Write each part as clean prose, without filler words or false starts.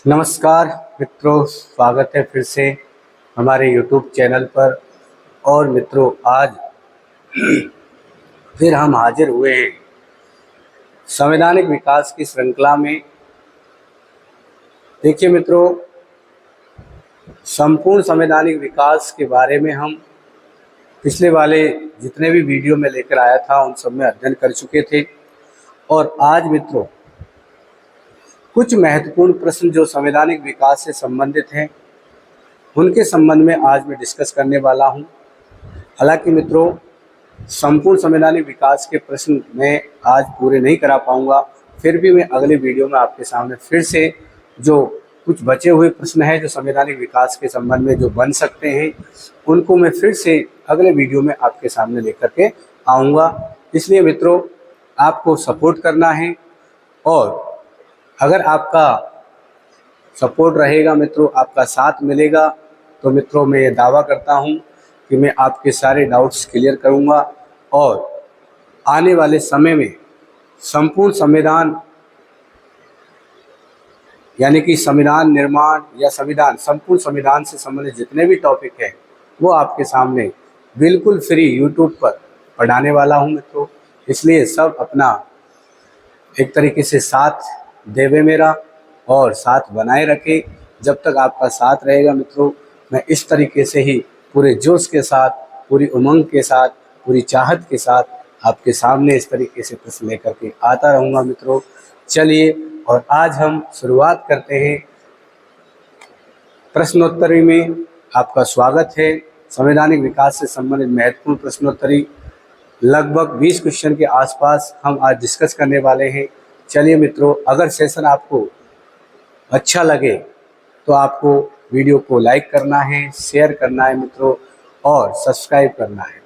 नमस्कार मित्रों, स्वागत है फिर से हमारे YouTube चैनल पर। और मित्रों, आज फिर हम हाजिर हुए हैं संवैधानिक विकास की श्रृंखला में। देखिए मित्रों, संपूर्ण संवैधानिक विकास के बारे में हम पिछले वाले जितने भी वीडियो में लेकर आया था उन सब में अध्ययन कर चुके थे। और आज मित्रों, कुछ महत्वपूर्ण प्रश्न जो संवैधानिक विकास से संबंधित हैं उनके संबंध में आज मैं डिस्कस करने वाला हूं। हालांकि मित्रों, संपूर्ण संवैधानिक विकास के प्रश्न मैं आज पूरे नहीं करा पाऊंगा, फिर भी मैं अगले वीडियो में आपके सामने फिर से जो कुछ बचे हुए प्रश्न हैं जो संवैधानिक विकास के संबंध में जो बन सकते हैं उनको मैं फिर से अगले वीडियो में आपके सामने लेकर के आऊँगा। इसलिए मित्रों, आपको सपोर्ट करना है, और अगर आपका सपोर्ट रहेगा मित्रों, आपका साथ मिलेगा, तो मित्रों मैं ये दावा करता हूँ कि मैं आपके सारे डाउट्स क्लियर करूँगा और आने वाले समय में संपूर्ण संविधान यानी कि संविधान निर्माण या संपूर्ण संविधान से संबंधित जितने भी टॉपिक हैं वो आपके सामने बिल्कुल फ्री यूट्यूब पर पढ़ाने वाला हूँ मित्रों। इसलिए सब अपना एक तरीके से साथ देवे मेरा और साथ बनाए रखे। जब तक आपका साथ रहेगा मित्रों, मैं इस तरीके से ही पूरे जोश के साथ, पूरी उमंग के साथ, पूरी चाहत के साथ आपके सामने इस तरीके से प्रश्न लेकर के आता रहूँगा मित्रों। चलिए, और आज हम शुरुआत करते हैं प्रश्नोत्तरी में। आपका स्वागत है। संवैधानिक विकास से संबंधित महत्वपूर्ण प्रश्नोत्तरी लगभग 20 क्वेश्चन के आसपास हम आज डिस्कस करने वाले हैं। चलिए मित्रों, अगर सेशन आपको अच्छा लगे तो आपको वीडियो को लाइक करना है, शेयर करना है मित्रों, और सब्सक्राइब करना है।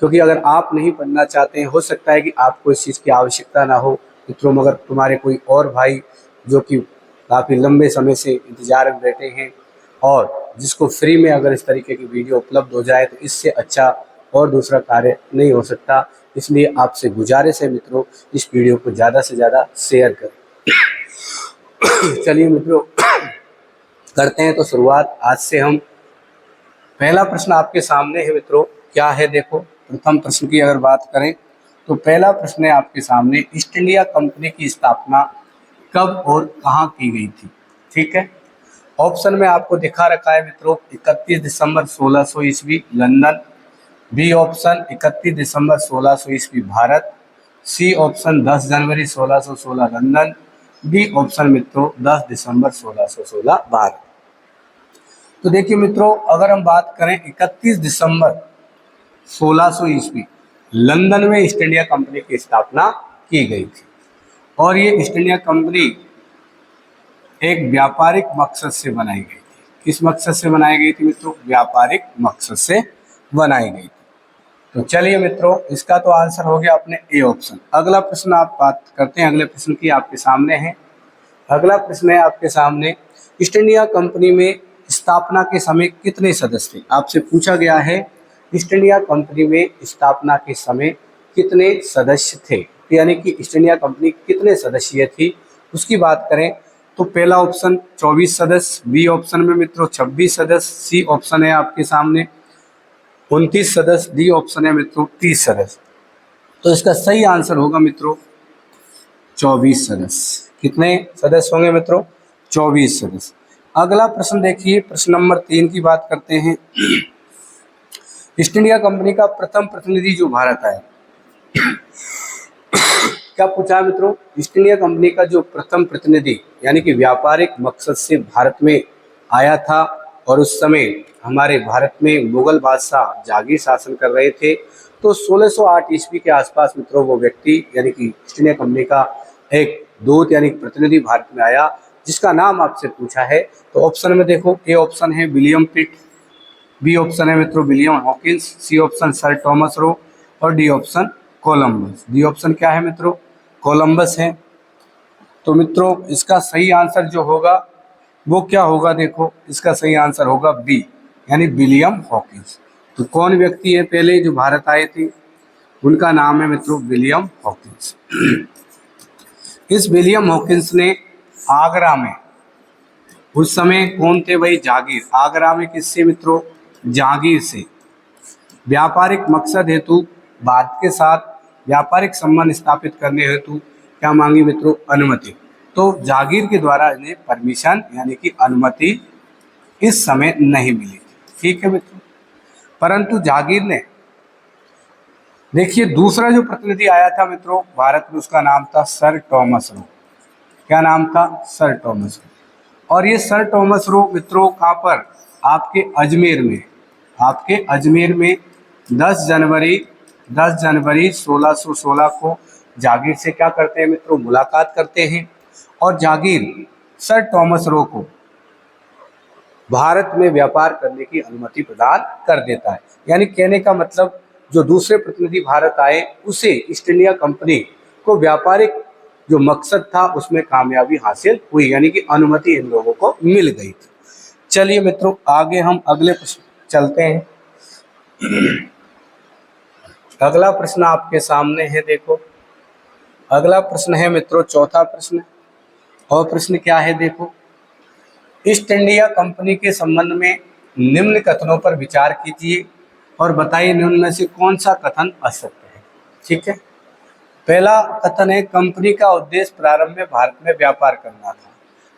क्योंकि अगर आप नहीं पढ़ना चाहते हैं, हो सकता है कि आपको इस चीज़ की आवश्यकता ना हो मित्रों, मगर तुम्हारे कोई और भाई जो कि काफ़ी लंबे समय से इंतज़ार में बैठे हैं और जिसको फ्री में अगर इस तरीके की वीडियो उपलब्ध हो जाए तो इससे अच्छा और दूसरा कार्य नहीं हो सकता। इसलिए आपसे गुजारिश है मित्रों, इस वीडियो को ज़्यादा से ज़्यादा शेयर करें। चलिए मित्रों, करते हैं तो शुरुआत। आज से हम पहला प्रश्न आपके सामने है मित्रों। क्या है देखो, प्रथम प्रश्न की अगर बात करें तो पहला प्रश्न है आपके सामने, ईस्ट इंडिया कंपनी की स्थापना कब और कहाँ की गई थी। ठीक है, ऑप्शन में आपको दिखा रखा है मित्रों, 31 दिसंबर 1600 ईस्वी लंदन। बी ऑप्शन 31 दिसंबर 1600 ईस्वी भारत। सी ऑप्शन 10 जनवरी 1616 लंदन। डी ऑप्शन मित्रों 10 दिसंबर 1616 भारत। तो देखिए मित्रों, अगर हम बात करें 31 दिसंबर 1600 ईस्वी लंदन में ईस्ट इंडिया कंपनी की स्थापना की गई थी। और ये ईस्ट इंडिया कंपनी एक व्यापारिक मकसद से बनाई गई थी। किस मकसद से बनाई गई थी मित्रों? व्यापारिक मकसद से बनाई गई थी। तो चलिए मित्रों, इसका तो आंसर हो गया अपने ए ऑप्शन। अगला प्रश्न आप बात करते हैं, अगले प्रश्न की आपके सामने है। अगला प्रश्न है आपके सामने, ईस्ट इंडिया कंपनी में स्थापना के समय कितने सदस्य थे? आपसे पूछा गया है ईस्ट इंडिया कंपनी में स्थापना के समय कितने सदस्य थे, यानी कि ईस्ट इंडिया कंपनी कितने सदस्यीय थी उसकी बात करें तो पहला ऑप्शन 24 सदस्य, बी ऑप्शन में मित्रों 26 सदस्य, सी ऑप्शन है आपके सामने 29 सदस्य, डी ऑप्शन है मित्रों 30 सदस्य। तो इसका सही आंसर होगा मित्रों 24 सदस्य। कितने सदस्य होंगे मित्रों? 24 सदस्य। अगला प्रश्न देखिए, प्रश्न नंबर 3 की बात करते हैं। ईस्ट इंडिया कंपनी का प्रथम प्रतिनिधि जो भारत आया, क्या पूछा मित्रों? ईस्ट इंडिया कंपनी का जो प्रथम प्रतिनिधि यानी कि व्यापारिक मकसद से भारत में आया था, और उस समय हमारे भारत में मुगल बादशाह जागीर शासन कर रहे थे, तो 1608 ईस्वी के आसपास मित्रों वो व्यक्ति यानी कि ईस्ट इंडिया कंपनी का एक दूत यानी प्रतिनिधि भारत में आया, जिसका नाम आपसे पूछा है। तो ऑप्शन में देखो, ए ऑप्शन है विलियम पिट, बी ऑप्शन है मित्रों William Hawkins, C option sir Thomas Roe, और D option Columbus. D option क्या है मित्रों? कोलंबस है। तो मित्रों इसका सही आंसर जो होगा वो क्या होगा? देखो, इसका सही आंसर होगा बी, यानी विलियम हॉकिंस। तो कौन व्यक्ति है पहले जो भारत आए थे? उनका नाम है मित्रों विलियम हॉकिंस। इस विलियम हॉकिंस ने आगरा में उस समय कौन थे भाई? जागीर। आगरा में किससे मित्रों? जहांगीर से। व्यापारिक मकसद हेतु भारत के साथ व्यापारिक संबंध स्थापित करने हेतु क्या मांगी मित्रों? अनुमति। तो जागीर के द्वारा इन्हें परमिशन यानी कि अनुमति इस समय नहीं मिली थी। ठीक है मित्रों। परंतु जागीर ने, देखिए दूसरा जो प्रतिनिधि आया था मित्रों भारत में, उसका नाम था सर टॉमस रो। क्या नाम था? Sir Thomas Roe. और ये सर टॉमस रो मित्रों कहाँ पर? आपके अजमेर में। आपके अजमेर में 10 जनवरी 1616 को जागीर से क्या करते हैं मित्रों? मुलाकात करते हैं। और जागीर सर टॉमस रो को भारत में व्यापार करने की अनुमति प्रदान कर देता है। यानी कहने का मतलब जो दूसरे प्रतिनिधि भारत आए उसे ईस्ट इंडिया कंपनी को व्यापारिक जो मकसद था उसमें कामयाबी हासिल हुई, यानी कि अनुमति इन लोगों को मिल गई थी। चलिए मित्रों आगे हम अगले प्रश्न चलते हैं। अगला प्रश्न आपके सामने है, देखो अगला प्रश्न है मित्रों चौथा प्रश्न। और प्रश्न क्या है? देखो, ईस्ट इंडिया कंपनी के संबंध में निम्न कथनों पर विचार कीजिए और बताइए निम्न में से कौन सा कथन असत्य है। ठीक है। पहला कथन है कंपनी का उद्देश्य प्रारंभ में भारत में व्यापार करना था।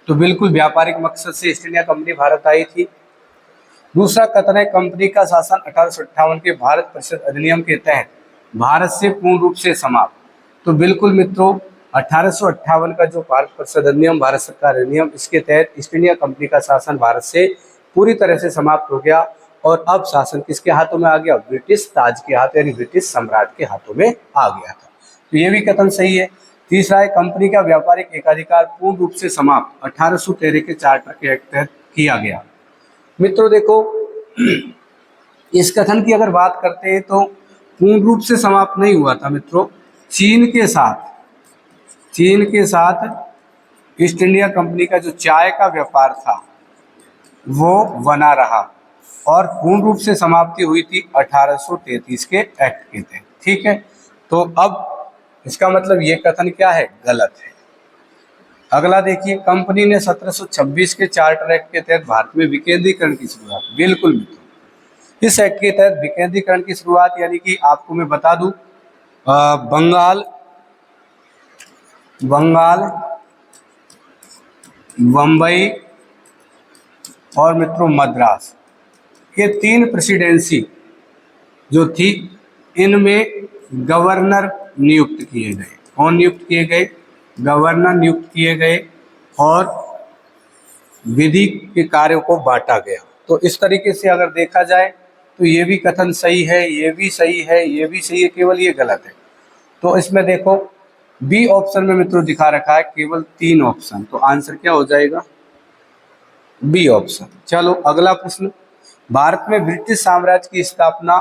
तो बिल्कुल व्यापारिक मकसद से ईस्ट इंडिया कंपनी भारत आई थी। दूसरा कथन है कंपनी का शासन 1858 के भारत परिषद अधिनियम के तहत भारत से पूर्ण रूप से समाप्त। तो बिल्कुल मित्रों 1858 का जो भारत परिषद अधिनियम, भारत सरकार अधिनियम, इसके तहत ईस्ट इंडिया कंपनी का शासन भारत से पूरी तरह से समाप्त हो गया और अब शासन किसके हाथों में आ गया? ब्रिटिश ताज के हाथ यानी ब्रिटिश सम्राट के हाथों में आ गया था। तो ये भी कथन सही है। तीसरा है कंपनी का व्यापारिक एकाधिकार पूर्ण रूप से समाप्त 1813 के चार्टर के तहत किया गया। मित्रों देखो इस कथन की अगर बात करते हैं तो पूर्ण रूप से समाप्त नहीं हुआ था मित्रों। चीन के साथ ईस्ट इंडिया कंपनी का जो चाय का व्यापार था वो बना रहा और पूर्ण रूप से समाप्ति हुई थी 1833 के एक्ट के तहत। ठीक है। तो अब इसका मतलब ये कथन क्या है? गलत है। अगला देखिए कंपनी ने 1726 के चार्टर एक्ट के तहत भारत में विकेंद्रीकरण की शुरुआत। बिल्कुल मित्रों इस एक्ट के तहत विकेंद्रीकरण की शुरुआत यानी कि आपको मैं बता दूं बंगाल, बम्बई और मित्रों मद्रास, ये 3 प्रेसिडेंसी जो थी इनमें गवर्नर नियुक्त किए गए। कौन नियुक्त किए गए? गवर्नर नियुक्त किए गए और विधि के कार्यों को बांटा गया। तो इस तरीके से अगर देखा जाए तो ये भी कथन सही है, ये भी सही है, ये भी सही है, केवल ये गलत है। तो इसमें देखो बी ऑप्शन में मित्रों दिखा रखा है केवल 3 ऑप्शन, तो आंसर क्या हो जाएगा? B option. चलो अगला प्रश्न, भारत में ब्रिटिश साम्राज्य की स्थापना,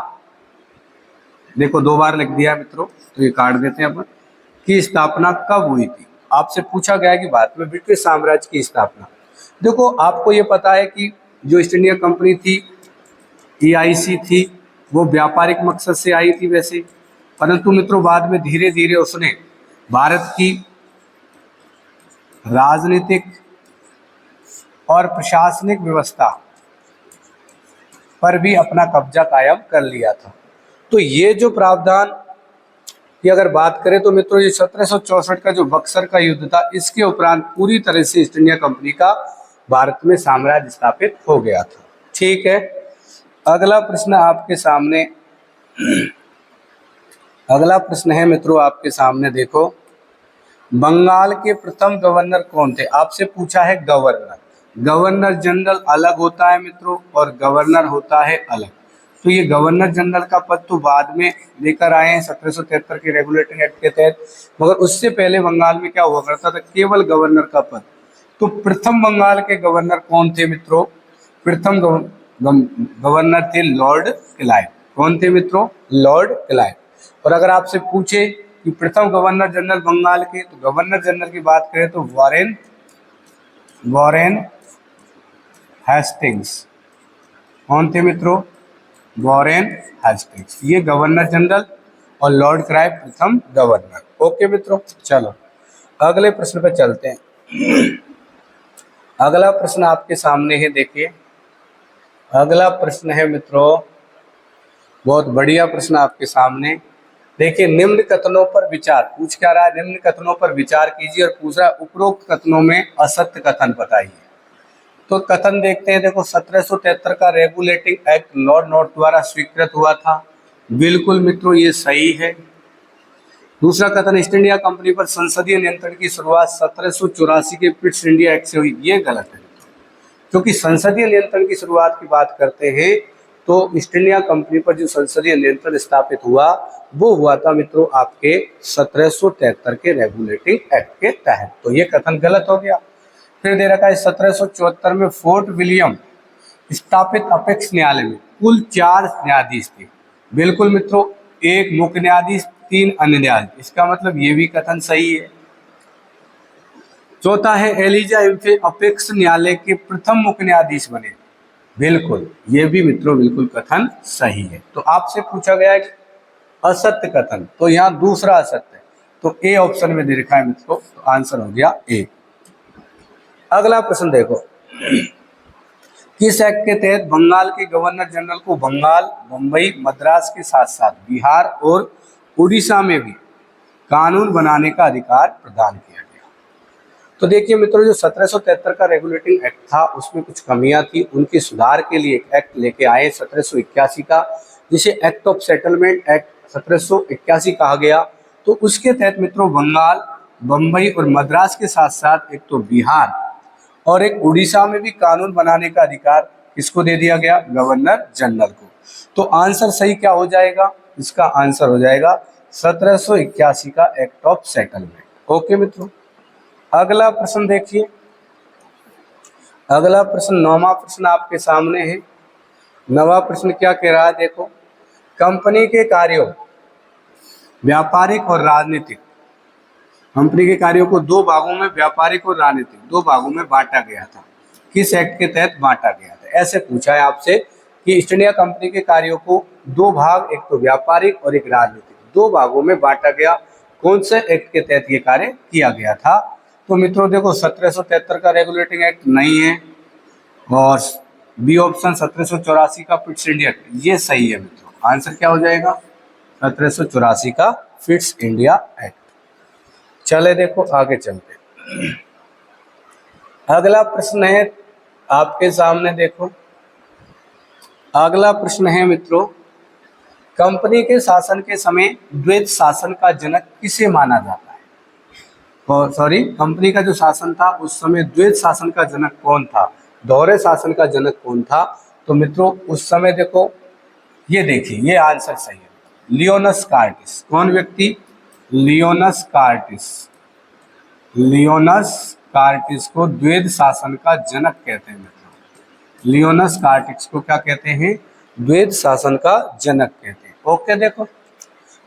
देखो 2 बार लिख दिया मित्रों तो ये काट देते हैं अपन, की स्थापना कब हुई थी? आपसे पूछा गया है कि भारत में ब्रिटिश साम्राज्य की स्थापना। देखो आपको ये पता है कि जो ईस्ट इंडिया कंपनी थी EIC थी वो व्यापारिक मकसद से आई थी वैसे, परंतु मित्रों बाद में धीरे धीरे उसने भारत की राजनीतिक और प्रशासनिक व्यवस्था पर भी अपना कब्जा कायम कर लिया था। तो ये जो प्रावधान की अगर बात करें तो मित्रों ये 1764 का जो बक्सर का युद्ध था इसके उपरांत पूरी तरह से ईस्ट इंडिया कंपनी का भारत में साम्राज्य स्थापित हो गया था। ठीक है। अगला प्रश्न आपके सामने, अगला प्रश्न है मित्रों आपके सामने, देखो बंगाल के प्रथम गवर्नर कौन थे? आपसे पूछा है गवर्नर। गवर्नर जनरल अलग होता है मित्रों और गवर्नर होता है अलग। तो ये गवर्नर जनरल का पद तो बाद में लेकर आए हैं 1773 के रेगुलेटिंग एक्ट के तहत, मगर उससे पहले बंगाल में क्या हुआ करता था? केवल गवर्नर का पद। तो प्रथम बंगाल के गवर्नर कौन थे मित्रों? प्रथम गवर्नर थे लॉर्ड क्लाइव। कौन थे मित्रों? Lord Clive. और अगर आपसे पूछे कि प्रथम गवर्नर जनरल बंगाल के, तो गवर्नर जनरल की बात करें तो वॉरेन हेस्टिंग्स। कौन थे मित्रों? Warren Hastings. ये गवर्नर जनरल और लॉर्ड क्लाइव प्रथम गवर्नर। ओके मित्रों, चलो अगले प्रश्न पर चलते हैं। अगला प्रश्न आपके सामने है, देखिए अगला प्रश्न है मित्रों, बहुत बढ़िया प्रश्न आपके सामने। देखिए निम्न कथनों पर विचार, पूछ क्या रहा है, निम्न कथनों पर विचार कीजिए और पूछ रहा है उपरोक्त कथनों में असत्य कथन बताइए। तो कथन देखते हैं, देखो 1773 का रेगुलेटिंग एक्ट लॉर्ड नॉर्थ द्वारा स्वीकृत हुआ था, बिल्कुल मित्रों ये सही है। दूसरा कथन, ईस्ट इंडिया कंपनी पर संसदीय नियंत्रण की शुरुआत 1784 के पिट्स इंडिया एक्ट से हुई, ये गलत है क्योंकि संसदीय नियंत्रण की शुरुआत की बात करते हैं तो ईस्ट इंडिया कंपनी पर जो संसदीय नियंत्रण स्थापित हुआ वो हुआ था मित्रों आपके 1773 के रेगुलेटिंग एक्ट के तहत, तो ये कथन गलत हो गया। फिर दे रखा है 1774 में फोर्ट विलियम स्थापित अपेक्स न्यायालय में कुल 4 न्यायाधीश थे, बिल्कुल मित्रों, एक मुख्य न्यायाधीश 3 अन्य न्यायाधीश, इसका मतलब ये भी कथन सही है। चौथा है एलिजा इम्फे अपेक्स न्यायालय के प्रथम मुख्य न्यायाधीश बने, बिल्कुल ये भी मित्रों बिल्कुल कथन सही है। तो आपसे पूछा गया है असत्य कथन, तो यहाँ दूसरा असत्य है, तो ए ऑप्शन में दे रखा है मित्रों, तो आंसर हो गया ए। अगला प्रश्न देखो, किस एक्ट के तहत बंगाल के गवर्नर जनरल को बंगाल, मुंबई, मद्रास के साथ साथ बिहार और उड़ीसा में भी कानून बनाने का अधिकार प्रदान किया गया? तो देखिए मित्रों, जो 1773 का रेगुलेटिंग एक्ट था उसमें कुछ कमियां थी, उनके सुधार के लिए एक एक्ट लेके आए 1781 का, जिसे एक्ट ऑफ सेटलमेंट एक्ट 1781 कहा गया। तो उसके तहत मित्रों बंगाल, बम्बई और मद्रास के साथ साथ एक तो बिहार और एक उड़ीसा में भी कानून बनाने का अधिकार किसको दे दिया गया? गवर्नर जनरल को। तो आंसर सही क्या हो जाएगा? इसका आंसर हो जाएगा 1781 का एक्ट ऑफ सेटलमेंट। ओके मित्रों, अगला प्रश्न देखिए, अगला प्रश्न 9वां प्रश्न आपके सामने है। 9वां प्रश्न क्या कह रहा है, देखो कंपनी के कार्यों व्यापारिक और राजनीतिक, कंपनी के कार्यों को 2 भागों में, व्यापारिक और राजनीतिक 2 भागों में बांटा गया था, किस एक्ट के तहत बांटा गया था? ऐसे पूछा है आपसे कि ईस्ट इंडिया कंपनी के कार्यों को 2 भाग, एक तो व्यापारिक और एक राजनीतिक, 2 भागों में बांटा गया, कौन से एक्ट के तहत ये कार्य किया गया था? तो मित्रों देखो 1773 का रेगुलेटिंग एक्ट नहीं है और बी ऑप्शन 1784 का फिट्स इंडिया एक्ट, ये सही है मित्रों। आंसर क्या हो जाएगा? 1784 का फिट्स इंडिया एक्ट। चले देखो आगे चलते, अगला प्रश्न है आपके सामने, देखो अगला प्रश्न है मित्रों, कंपनी के शासन के समय द्वैत शासन का जनक किसे माना जाता है? और सॉरी, कंपनी का जो शासन था उस समय द्वैत शासन का जनक कौन था, दोहरे शासन का जनक कौन था? तो मित्रों उस समय देखो, ये देखिए ये आंसर सही है, लियोनस कार्टिस। कौन व्यक्ति? लियोनस कार्टिस। लियोनस कार्टिस को द्वैत शासन का जनक कहते हैं मित्रों, लियोनस कार्टिस को क्या कहते हैं? द्वैत शासन का जनक कहते हैं। ओके, देखो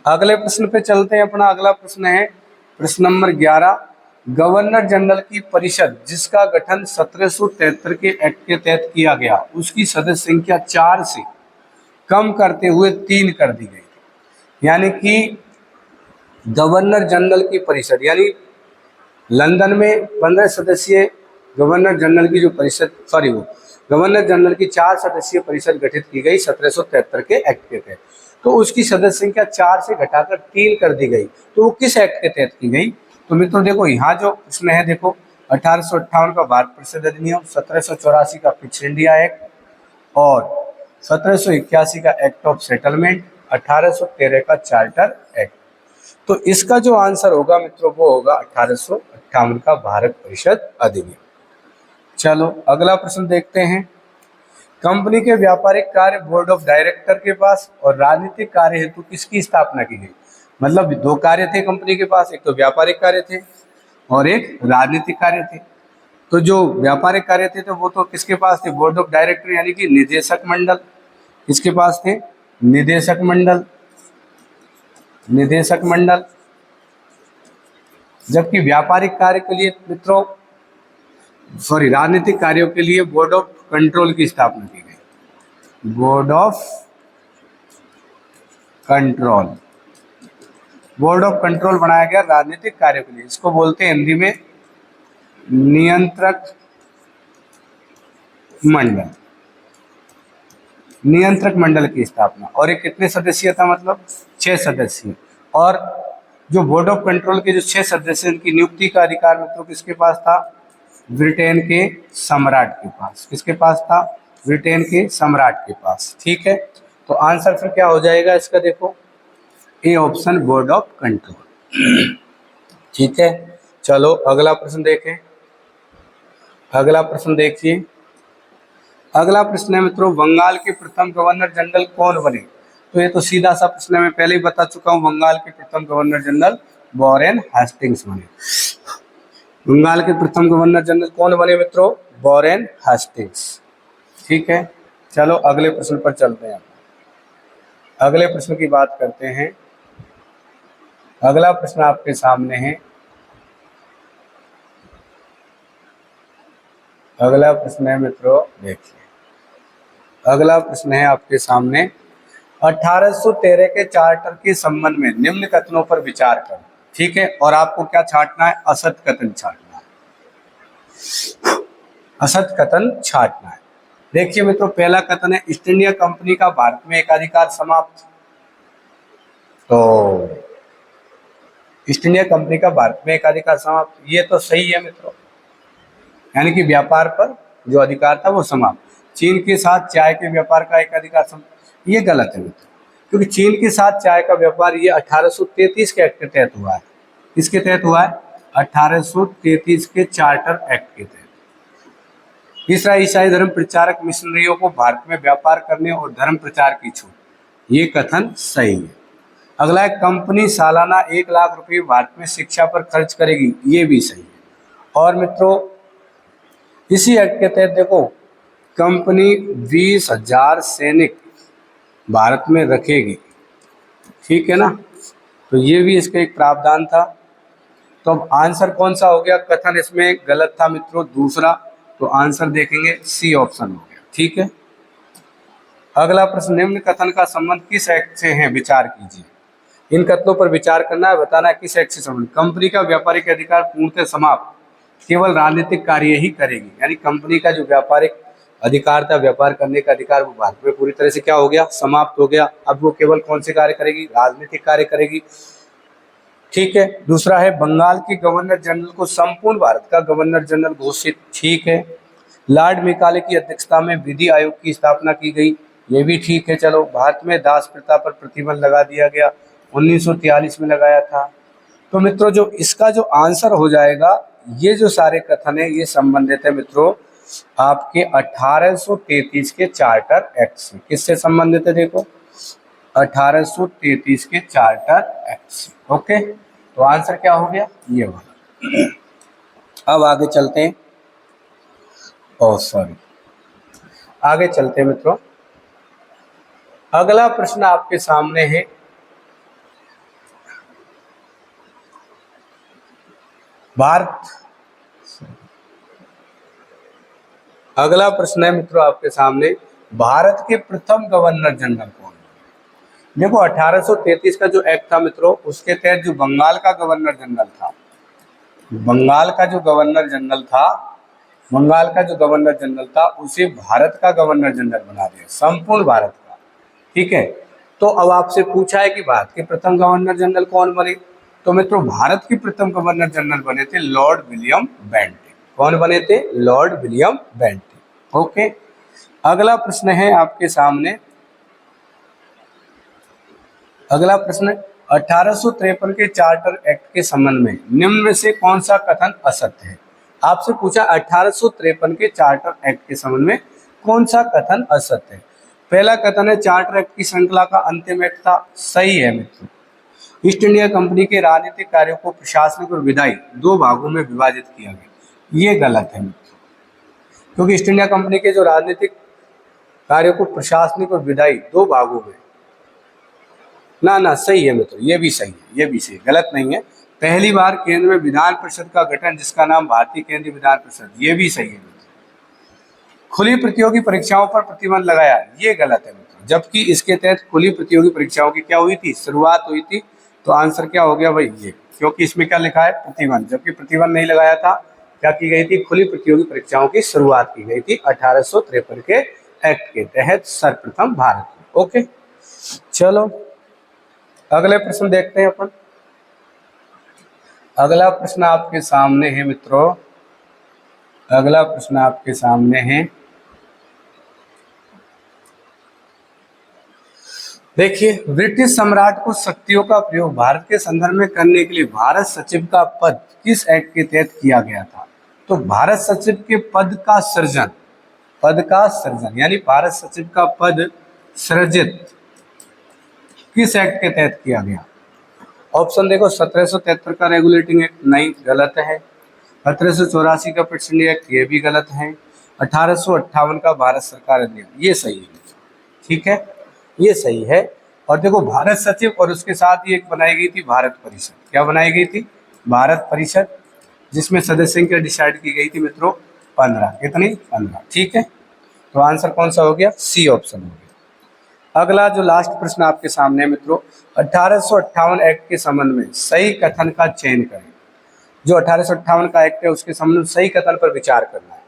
अगले प्रश्न पे चलते हैं। अपना अगला प्रश्न है प्रश्न नंबर 11, गवर्नर जनरल की परिषद जिसका गठन 1773 के एक्ट के तहत किया गया, उसकी सदस्य संख्या 4 से कम करते हुए 3 कर दी गई। यानी कि गवर्नर जनरल की परिषद, यानी लंदन में 15 सदस्यीय गवर्नर जनरल की जो परिषद, सॉरी वो गवर्नर जनरल की 4 सदस्यीय परिषद गठित की गई 1773 के एक्ट के तहत, तो उसकी सदस्य संख्या 4 से घटाकर 3 कर दी गई। तो वो किस एक्ट के तहत की गई? तो मित्रों देखो यहाँ जो प्रश्न है, देखो 1858 का भारत परिषद अधिनियम, 1784 का फिट्स इंडिया एक्ट और 1781 का एक्ट ऑफ सेटलमेंट, 1813 का चार्टर एक्ट। तो इसका जो आंसर होगा मित्रों वो होगा 1858 का भारत परिषद अधिनियम। चलो अगला प्रश्न देखते हैं, कंपनी के व्यापारिक कार्य बोर्ड ऑफ डायरेक्टर के पास और राजनीतिक कार्य हेतु किसकी स्थापना की गई? मतलब 2 कार्य थे कंपनी के पास, एक तो व्यापारिक कार्य थे और एक राजनीतिक कार्य थे। तो जो व्यापारिक कार्य थे तो वो तो किसके पास थे? बोर्ड ऑफ डायरेक्टर यानी कि निदेशक मंडल, किसके पास थे? निदेशक मंडल, निदेशक मंडल। जबकि व्यापारिक कार्य के लिए मित्रों, सॉरी राजनीतिक कार्यों के लिए बोर्ड ऑफ कंट्रोल की स्थापना की गई, board of control, board of control बनाया गया राजनीतिक कार्यों के लिए। इसको बोलते हैं हिंदी में नियंत्रक मंडल, नियंत्रक मंडल की स्थापना। और ये कितने सदस्यीय था, मतलब 6 सदस्यीय। और जो बोर्ड ऑफ कंट्रोल के जो 6 सदस्य की नियुक्ति का अधिकार मित्रों किसके पास था, ब्रिटेन के सम्राट के पास। किसके पास था, ब्रिटेन के सम्राट के पास। ठीक है, तो आंसर फिर क्या हो जाएगा इसका, देखो A option board of control. ठीक है, चलो अगला प्रश्न देखें। अगला प्रश्न देखिए, अगला प्रश्न है मित्रों, बंगाल के प्रथम गवर्नर जनरल कौन बने। तो ये तो सीधा सा प्रश्न है, मैं पहले ही बता चुका हूं, बंगाल के प्रथम गवर्नर जनरल वॉरेन हेस्टिंग्स बने। बंगाल के प्रथम गवर्नर जनरल कौन बने मित्रों, वॉरेन हेस्टिंग्स। ठीक है, चलो अगले प्रश्न पर चलते हैं। अगले प्रश्न की बात करते हैं। अगला प्रश्न आपके सामने है, अगला प्रश्न है मित्रों, देखिए अगला प्रश्न है आपके सामने, 1813 के चार्टर के संबंध में निम्न कथनों पर विचार करें। ठीक है, और आपको क्या छांटना है, असत कथन छांटना है, असत कथन छांटना है। देखिए मित्रों, पहला कथन है, ईस्ट इंडिया कंपनी का भारत में एकाधिकार समाप्त। तो ईस्ट इंडिया कंपनी का भारत में एकाधिकार समाप्त, ये तो सही है मित्रों, यानी कि व्यापार पर जो अधिकार था वो समाप्त। चीन के साथ चाय के व्यापार का एकाधिकार समाप्त, ये गलत है मित्रों, क्योंकि चीन के साथ चाय का व्यापार ये 1833 के एक्ट के तहत हुआ है। किसके तहत हुआ है, 1833 के चार्टर एक्ट के तहत। तीसरा, ईसाई धर्म प्रचारक मिशनरियों को भारत में व्यापार करने और धर्म प्रचार की छूट, ये कथन सही है। अगला है, कंपनी सालाना 1 लाख रुपए भारत में शिक्षा पर खर्च करेगी, ये भी सही है। और मित्रों इसी एक्ट के तहत देखो, कंपनी 20,000 सैनिक भारत में रखेगी। ठीक है ना, तो ये भी इसका एक प्रावधान था। तो अब आंसर कौन सा हो गया, कथन इसमें गलत था मित्रों, दूसरा। तो आंसर देखेंगे सी ऑप्शन हो गया। ठीक है, अगला प्रश्न, निम्न कथन का संबंध किस एक्ट से है, विचार कीजिए। इन कथनों पर विचार करना है, बताना है किस एक्ट से संबंध। कंपनी का व्यापारिक अधिकार पूर्णतः समाप्त, केवल राजनीतिक कार्य ही करेगी, यानी कंपनी का जो व्यापारिक अधिकार था, व्यापार करने का अधिकार, वो भारत में पूरी तरह से क्या हो गया, समाप्त हो गया। अब वो केवल कौन से कार्य करेगी, राजनीतिक कार्य करेगी। ठीक है, दूसरा है, बंगाल के गवर्नर जनरल को संपूर्ण भारत का गवर्नर जनरल घोषित। ठीक है, लॉर्ड मेकाले की अध्यक्षता में विधि आयोग की स्थापना की गई, ये भी ठीक है। चलो, भारत में दास प्रथा पर प्रतिबंध लगा दिया गया, 1943 में लगाया था। तो मित्रों जो इसका जो आंसर हो जाएगा, ये जो सारे कथन है ये संबंधित है मित्रों आपके 1833 के चार्टर एक्ट से। किससे संबंधित है, देखो 1833 के चार्टर एक्ट से। ओके, तो आंसर क्या हो गया, ये वाला। अब आगे चलते हैं, आगे चलते हैं मित्रों। अगला प्रश्न आपके सामने है, अगला प्रश्न है मित्रों आपके सामने, भारत के प्रथम गवर्नर जनरल कौन। देखो 1833 का जो एक्ट था मित्रों, उसके तहत जो बंगाल का गवर्नर जनरल था, बंगाल का जो गवर्नर जनरल था उसे भारत का गवर्नर जनरल बना दिया, संपूर्ण भारत का। ठीक है, तो अब आपसे पूछा है कि भारत के प्रथम गवर्नर जनरल कौन बने। तो मित्रों भारत के प्रथम गवर्नर जनरल बने थे लॉर्ड विलियम बेंटिक। कौन बने थे, लॉर्ड विलियम बेंटिक। ओके, अगला प्रश्न है आपके सामने, अगला प्रश्न 1853 के चार्टर एक्ट के संबंध में निम्न में से कौन सा कथन असत्य है। आपसे पूछा 1853 के चार्टर एक्ट के संबंध में कौन सा कथन असत्य है। पहला कथन है, चार्टर एक्ट की श्रृंखला का अंतिम एक्ट था, सही है मित्रों। ईस्ट इंडिया कंपनी के राजनीतिक कार्यों को प्रशासनिक और विधायी 2 भागों में विभाजित किया गया, ये गलत है मित्रों, क्योंकि ईस्ट इंडिया कंपनी के जो राजनीतिक कार्यों को प्रशासनिक और विधायी 2 भागों में, ना सही है मित्रों, ये भी सही है, ये भी सही, गलत नहीं है। पहली बार केंद्र में विधान परिषद का गठन, जिसका नाम भारतीय केंद्रीय विधान परिषद, ये भी सही है मित्रों। खुली प्रतियोगी परीक्षाओं पर प्रतिबंध लगाया, ये गलत है मित्रों, जबकि इसके तहत खुली प्रतियोगी परीक्षाओं की क्या हुई थी, शुरुआत हुई थी। तो आंसर क्या हो गया भाई, ये, क्योंकि इसमें क्या लिखा है, प्रतिबंध, जबकि प्रतिबंध नहीं लगाया था। क्या की गई थी, खुली प्रतियोगी परीक्षाओं की शुरुआत की गई थी 1853 के एक्ट के तहत सर्वप्रथम भारत में। ओके, चलो अगले प्रश्न देखते हैं अपन। अगला प्रश्न आपके सामने है मित्रों, अगला प्रश्न आपके सामने है, देखिए, ब्रिटिश सम्राट को शक्तियों का प्रयोग भारत के संदर्भ में करने के लिए भारत सचिव का पद किस एक्ट के तहत किया गया था? तो भारत सचिव के पद का सृजन यानी भारत सचिव का पद सृजित किस एक्ट के तहत किया गया? ऑप्शन देखो, 1773 का रेगुलेटिंग एक्ट, नहीं, गलत है। 1784 का पिटिशनरी एक्ट, ये भी गलत है। 1858 का भारत सरकार अधिनियम, ये सही है। ठीक है, ये सही है। और देखो, भारत सचिव और उसके साथ ही एक बनाई गई थी भारत परिषद। क्या बनाई गई थी? भारत परिषद, जिसमें सदस्य संख्या डिसाइड की गई थी मित्रों 15। कितनी? 15। ठीक है, तो आंसर कौन सा हो गया? सी ऑप्शन हो गया। अगला जो लास्ट प्रश्न आपके सामने है मित्रों, 1858 एक्ट के संबंध में सही कथन का चयन करें। जो 1858 का एक्ट है उसके संबंध में सही कथन पर विचार करना है।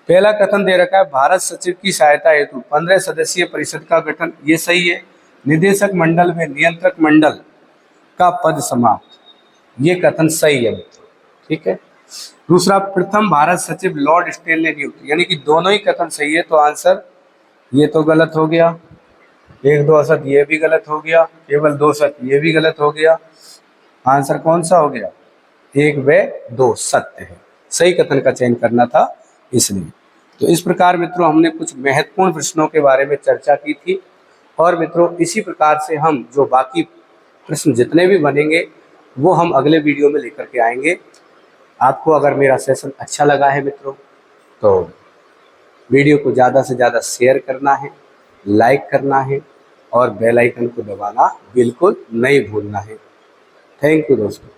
पहला कथन दे रखा है, भारत सचिव की सहायता हेतु 15 सदस्यीय परिषद का गठन, ये सही है। निदेशक मंडल में नियंत्रक मंडल का पद समाप्त, ये कथन सही है मित्रों। ठीक है। दूसरा, प्रथम भारत सचिव लॉर्ड स्टेल ने नियुक्त, यानी कि दोनों ही कथन सही है, तो आंसर ये तो गलत हो गया। 1-2 असत ये भी गलत हो गया, केवल 2 सत ये भी गलत हो गया। आंसर कौन सा हो गया? 1 व 2 सत्य है। सही कथन का चयन करना था इसलिए। तो इस प्रकार मित्रों हमने कुछ महत्वपूर्ण प्रश्नों के बारे में चर्चा की थी। और मित्रों इसी प्रकार से हम जो बाकी प्रश्न जितने भी बनेंगे वो हम अगले वीडियो में लेकर के आएंगे। आपको अगर मेरा सेशन अच्छा लगा है मित्रों तो वीडियो को ज़्यादा से ज़्यादा शेयर करना है, लाइक करना है और बेल आइकन को दबाना बिल्कुल नहीं भूलना है। थैंक यू दोस्तों।